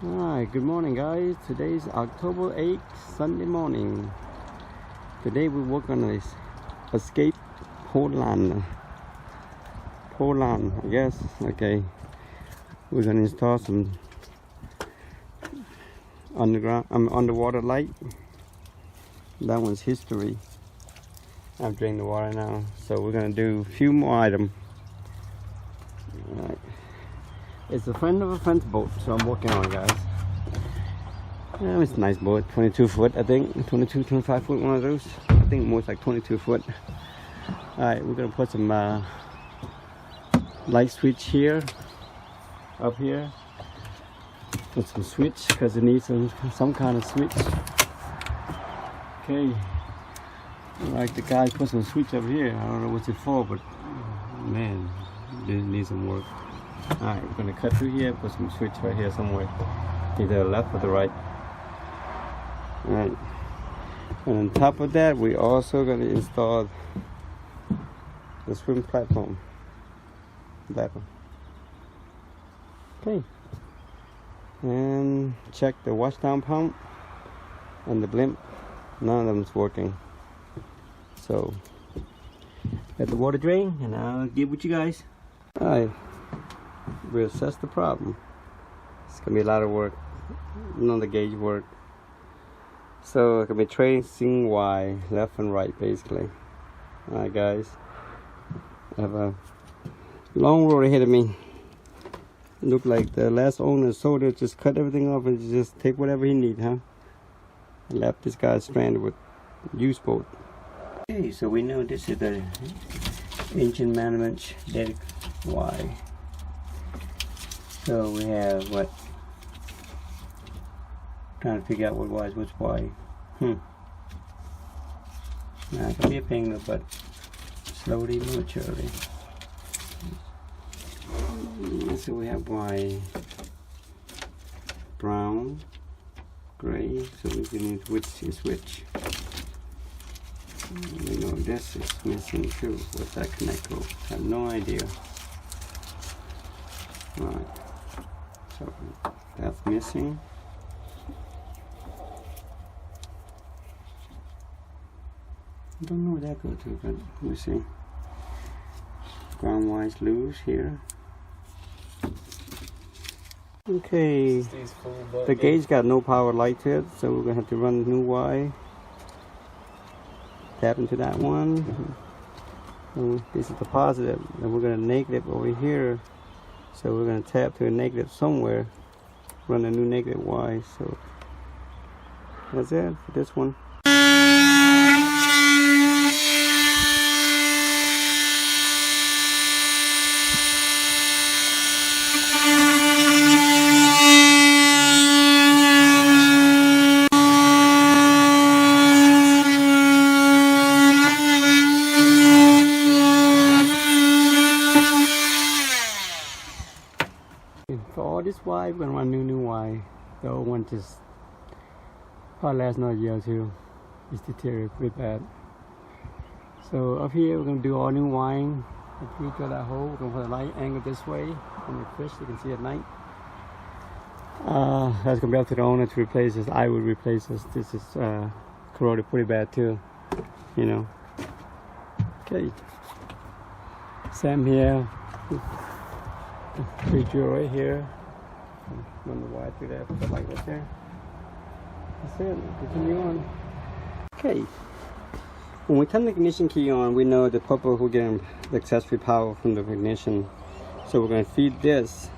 Hi, good morning guys. Today is October 8th, Sunday morning. Today we work on this escape Poland, I guess. Okay, we're gonna install some underwater light. That one's history. I'm draining the water now, so we're gonna do a few more items. All right. It's a friend of a friend's boat, so I'm working on it, guys. It's a nice boat, 22 foot, I think. 22, 25 foot, one of those. I think more like 22 foot. Alright, we're gonna put some light switch here, up here. Put some switch, because it needs some kind of switch. Okay. Like the guy put some switch up here. I don't know what's it for, but man, it needs some work. Alright, we're gonna cut through here, put some switch right here somewhere, either left or the right. Alright, and on top of that, we also gonna install the swim platform. That one. Okay, and check the washdown pump and the blimp. None of them's working. So let the water drain, and I'll get with you guys. Alright. We'll assess the problem. It's gonna be a lot of work, none of the gauge work. So it can be tracing Y left and right basically. Alright guys, I have a long road ahead of me. Look like the last owner sold it, just cut everything off and just take whatever he needs, huh? I left this guy stranded with used boat. Okay, so we know this is the engine management deck Y. So we have what? Trying to figure out what Y is what's Y. Now it can be a pain, but slowly but surely. So we have Y brown, gray. So we can need switch. We know this is missing too. What's that connector? I have no idea. Right. So that's missing. I don't know where that goes to, but let me see. Ground wise loose here. Okay. The gauge got no power light to it, so we're gonna have to run new Y. Tap into that one. And this is the positive, and we're gonna negative over here. So we're going to tap to a negative somewhere, run a new negative Y. So that's it for this one. For all this Y, we're gonna run new Y. The old one just probably lasts another year or two. It's deteriorated pretty bad. So up here, we're gonna do all new wiring. If we drill that hole, we're gonna put a light angle this way from the fish you can see at night. That's gonna be up to the owner to replace this. I would replace this. This is corroded pretty bad too, you know. Okay. Sam here. Pre-drill right here. Run the wire through there, put the light right there. That's it. Continue on. Okay. When we turn the ignition key on, we know the purple will get the accessory power from the ignition. So we're going to feed this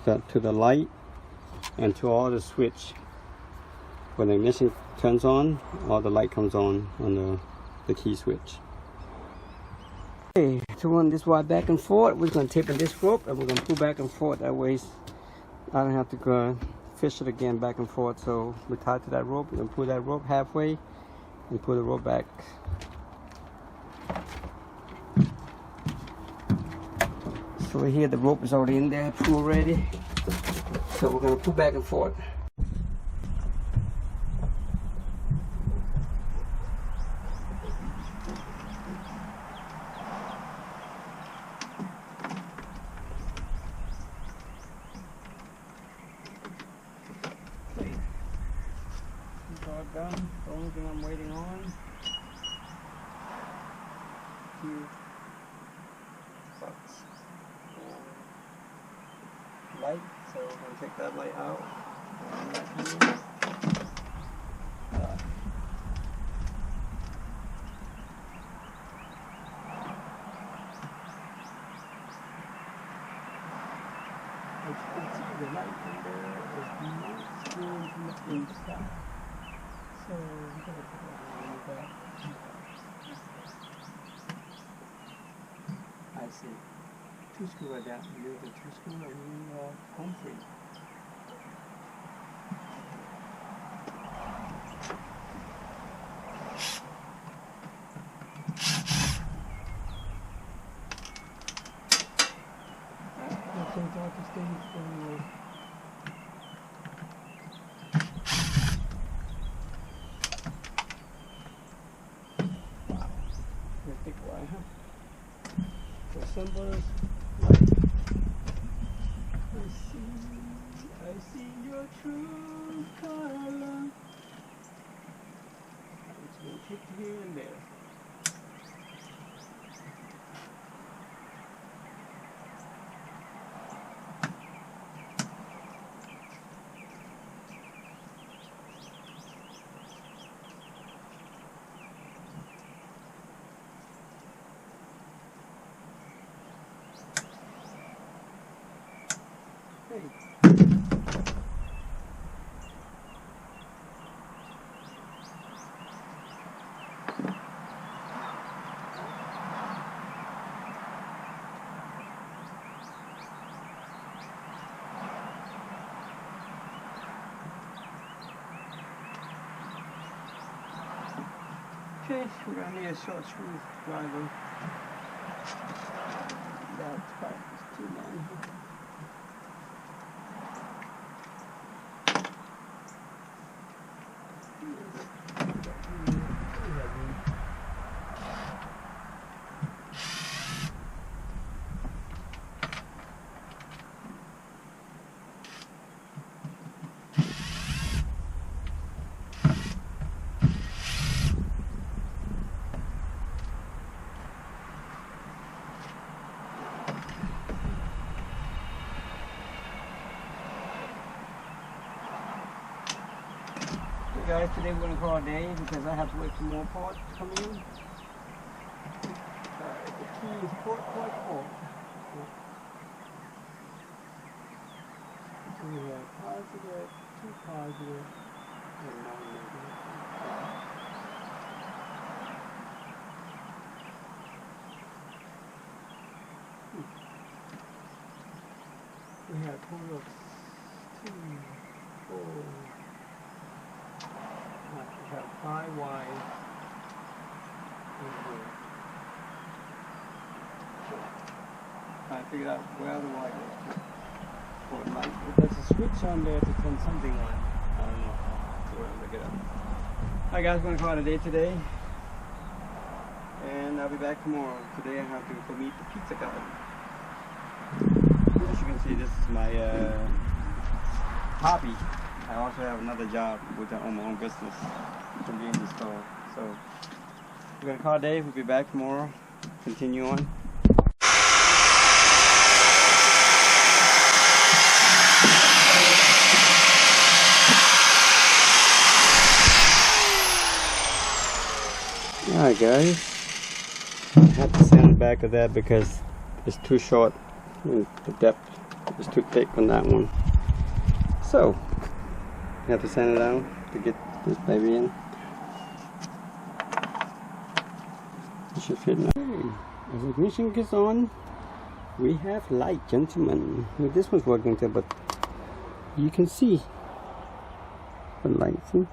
to the light and to all the switch. When the ignition turns on, all the light comes on the key switch. Okay, to run this wire back and forth, we're going to tape in this rope and we're going to pull back and forth. That way I don't have to go fish it again back and forth. So we're tied to that rope. We're going to pull that rope halfway and pull the rope back. So here the rope is already in there, pulled already. So we're going to pull back and forth. done. The only thing I'm waiting on is bucks and light. So I'm gonna take that light out. As you can see, the light in there is not screwing from the inside. So we're going to put that on the back. I see. 2 screws like that. We do the 2 screws and we home free. Take out the stains from the thick wire, huh? So symbols like I see your true color. It's going to hit here and there. Hey. Okay, we're going to need a short screwdriver. That part is too long. Guys, today we're going to call it a day because I have to wait for more parts to come in. The key is port. So we have positive, 2 positive, and 1 negative. We have a total of 2, 4. We have 5 wires in here. I figured out where the wire is. There's a switch on there to turn something on. I don't know. So we're going to look it up. Alright guys, we're going to call it a day today. And I'll be back tomorrow. Today I have to go meet the pizza guy. As you can see, this is my hobby. I also have another job with my own business, convenience store. So we're gonna call it a day. We'll be back tomorrow. Continue on. Alright guys, I have to sand the back of that because it's too short and the depth is too thick on that one. So you have to sand it down to get this baby in. It should fit now. As the ignition gets on, we have light, gentlemen. Well, this one's working too, but you can see the light. See?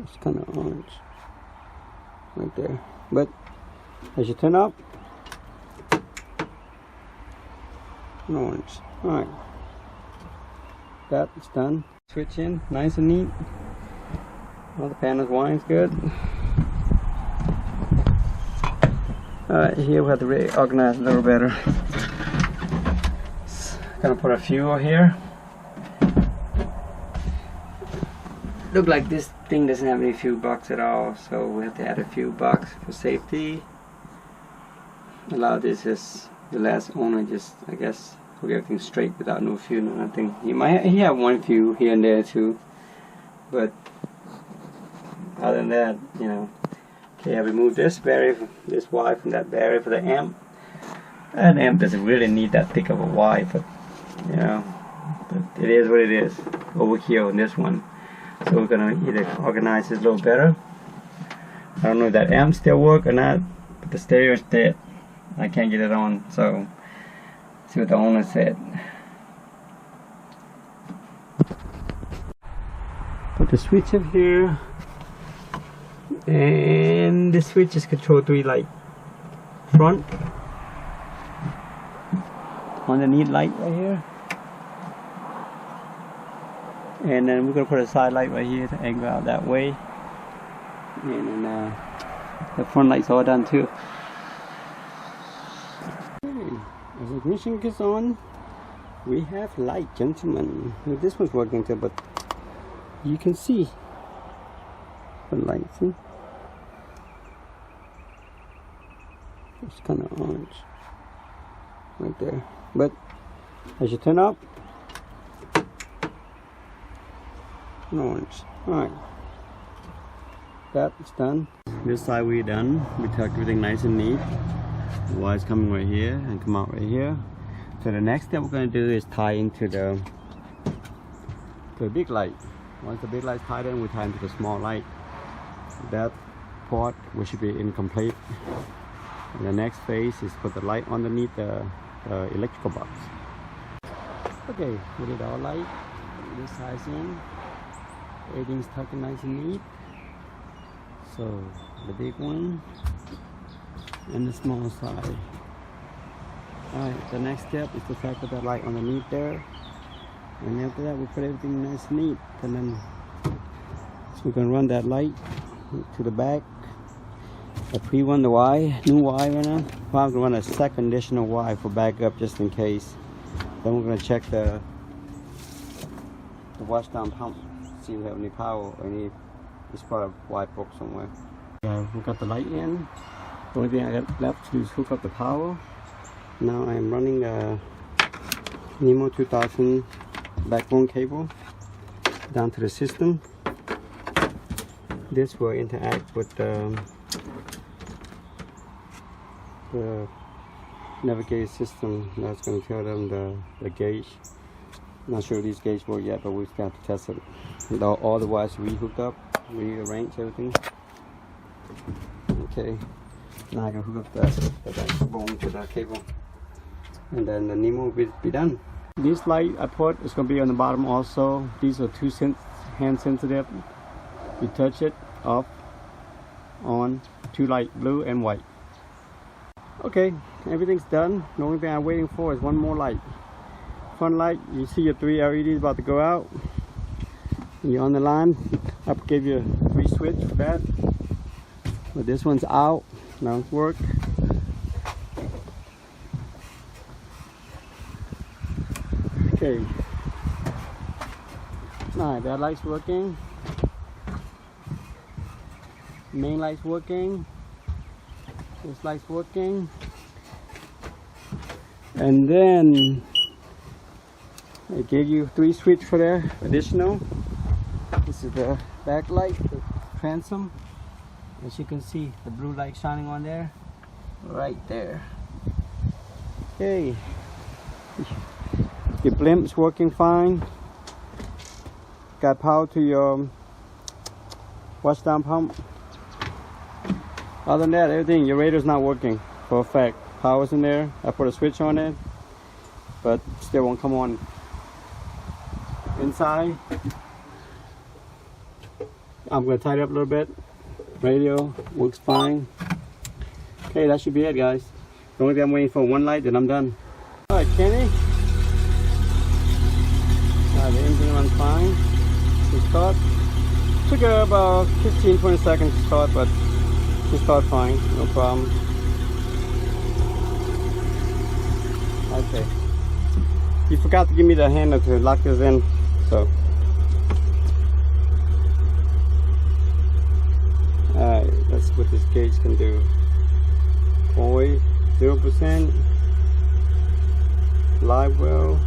It's kind of orange right there. But as you turn up, orange. Alright. That is done. Switch in, nice and neat. All the panels wiring's good. Alright, here we have to reorganize a little better. Gonna put a fuel here. look like this thing doesn't have any fuel box at all, so we have to add a fuel box for safety. A lot of this is the last owner just, I guess, hook everything straight without no fuel or nothing. He have one fuel here and there too, but other than that, you know. Okay, I removed this battery, this wire from that battery for the amp. That amp doesn't really need that thick of a wire, but you know, but it is what it is over here on this one. So we're gonna either organize this a little better. I don't know if that amp still work or not, but the stereo is dead. I can't get it on, so see what the owner said. Put the switch up here, and the switch is control 3 light. Front, underneath light right here, and then we're gonna put a side light right here to angle out that way, and then the front lights all done too. As the ignition gets on, we have light, gentlemen. Well, this one's working too, but you can see the light. See? It's kind of orange right there. But as you turn up, an orange. Alright. That's done. This side we're done. We tucked everything nice and neat. The wire's coming right here and come out right here. So the next step we're going to do is tie into the big light. Once the big light's tied in, we tie into the small light. That part we should be incomplete. And the next phase is put the light underneath the electrical box. Okay, we did our light. This side's in. Everything's tucked in nice and neat. So the big one and the small side. Alright, the next step is to tackle that light underneath there, and after that we put everything nice and neat, and then so we're going to run that light to the back. I pre-run the wire, new wire right now. Well, I'm going to run a second additional wire for backup just in case. Then we're going to check the washdown pump, see if we have any power or any spot of wire broke somewhere. We got the light in. The only thing I got left to do is hook up the power. Now I'm running a Nemo 2000 backbone cable down to the system. This will interact with the navigator system. That's going to tell them the gauge. Not sure if these gauges work yet, but we still have to test it. All the wires re-hooked up, rearranged everything. Okay. Now I can hook up the backbone to the cable, and then the Nemo will be done. This light I put is going to be on the bottom also. These are hand sensitive. You touch it, off, on, 2 light, blue and white. Okay, everything's done. The only thing I'm waiting for is one more light. Front light, you see your 3 LEDs about to go out. You're on the line. I gave you a 3 switch for that, but this one's out. Now it's work. Okay. Alright, that light's working. Main light's working. This light's working. And then I gave you 3 switch for there, additional. This is the back light, the transom. As you can see, the blue light shining on there, right there. Okay, your blimp's working fine. Got power to your washdown pump. Other than that, everything, your radar's not working for a fact. Power's in there. I put a switch on it, but still won't come on. Inside, I'm gonna tidy up a little bit. Radio works fine. Okay, that should be it, guys. The only thing I'm waiting for one light, then I'm done. Alright, Kenny. The engine runs fine. To start. Took about 15-20 seconds to start, but to start fine, no problem. Okay. You forgot to give me the handle to lock this in, so That's what this gauge can do. Oil 0%. Live well.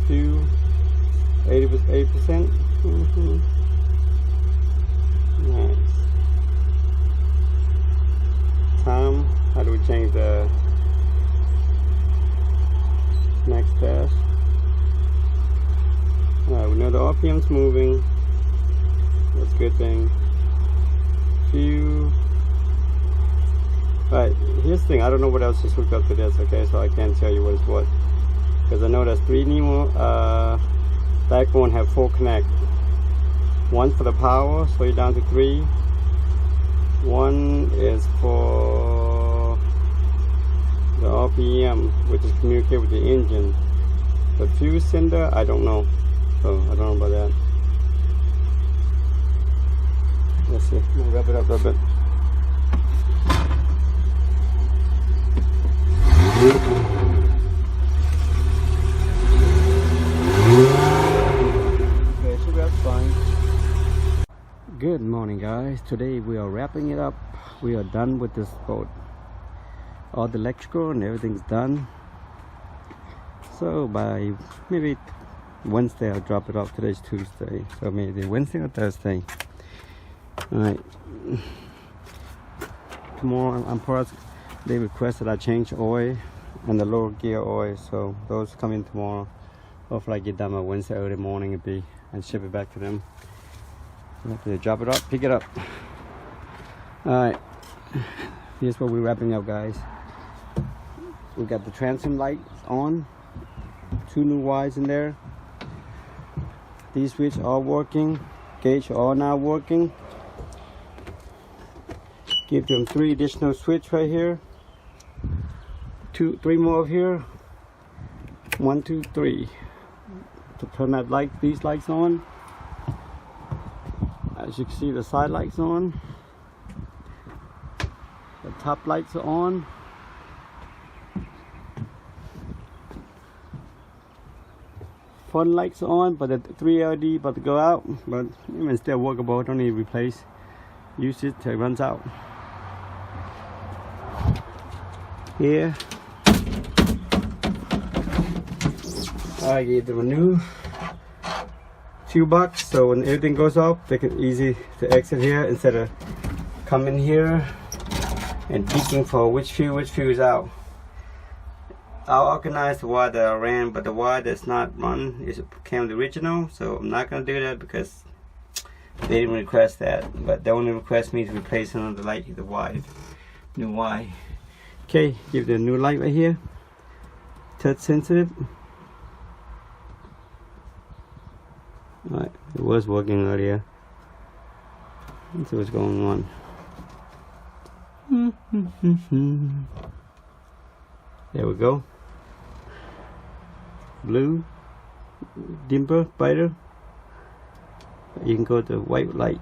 Fuel 8%. Nice. Time. How do we change the max pass? Alright, we know the RPM's moving. That's a good thing. Fuel. Alright, here's the thing. I don't know what else is hooked up to this, okay? So I can't tell you what is what. Because I know there's 3 Nemo backbone have 4 connect. One for the power, so you're down to 3. One is for the RPM, which is communicate with the engine. The fuel sender, I don't know. So I don't know about that. Let's see. We'll wrap it up a bit. Okay, so that's fine. Good morning, guys. Today we are wrapping it up. We are done with this boat. All the electrical and everything's done. So by maybe Wednesday I'll drop it off. Today's Tuesday, so maybe Wednesday or Thursday. Alright. Tomorrow on parts they requested I change oil and the lower gear oil, so those come in tomorrow. Hopefully I get done by Wednesday early morning and ship it back to them. They drop it up, pick it up. Alright, here's what we're wrapping up, guys. We got the transom lights on, 2 new wires in there. These switches are working, gauge are now working. Give them 3 additional switches right here. 3 more over here. 1, 2, 3. To turn that light, these lights on. As you can see, the side lights on. The top lights are on. Front lights are on, but the 3 LED about to go out. But even still workable. Don't need to replace. Use it till it runs out. Here, I gave them a new toolbox, so when everything goes off, they can easy to exit here instead of coming here and peeking for which fuse is out. I'll organize the wire that I ran, but the wire that's not run came the original, so I'm not gonna do that because they didn't request that. But they only request me to replace another light, the wire, new wire. Okay, give the new light right here. Touch sensitive. Alright, it was working earlier. Let's see what's going on. There we go. Blue, dimmer, brighter. You can go to white light.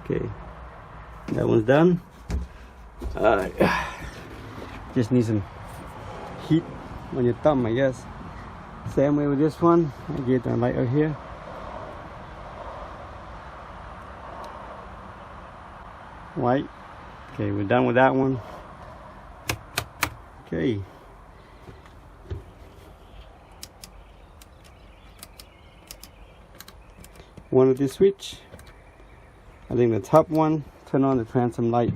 Okay, that one's done. Just need some heat on your thumb, I guess. Same way with this one. I get the light right here. White. Okay, we're done with that one. Okay. One of the switch. I think the top one. Turn on the transom light.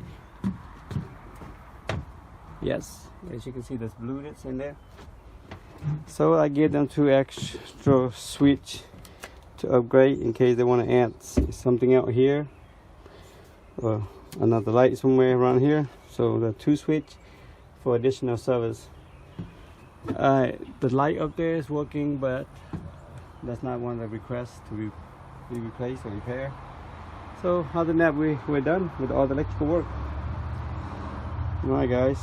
Yes, as you can see, there's blue that's in there. So I give them 2 extra switch to upgrade in case they want to add something out here or another light somewhere around here. So the 2 switch for additional service. The light up there is working, but that's not one of the requests to be replaced or repair. So other than that, we're done with all the electrical work. Alright guys.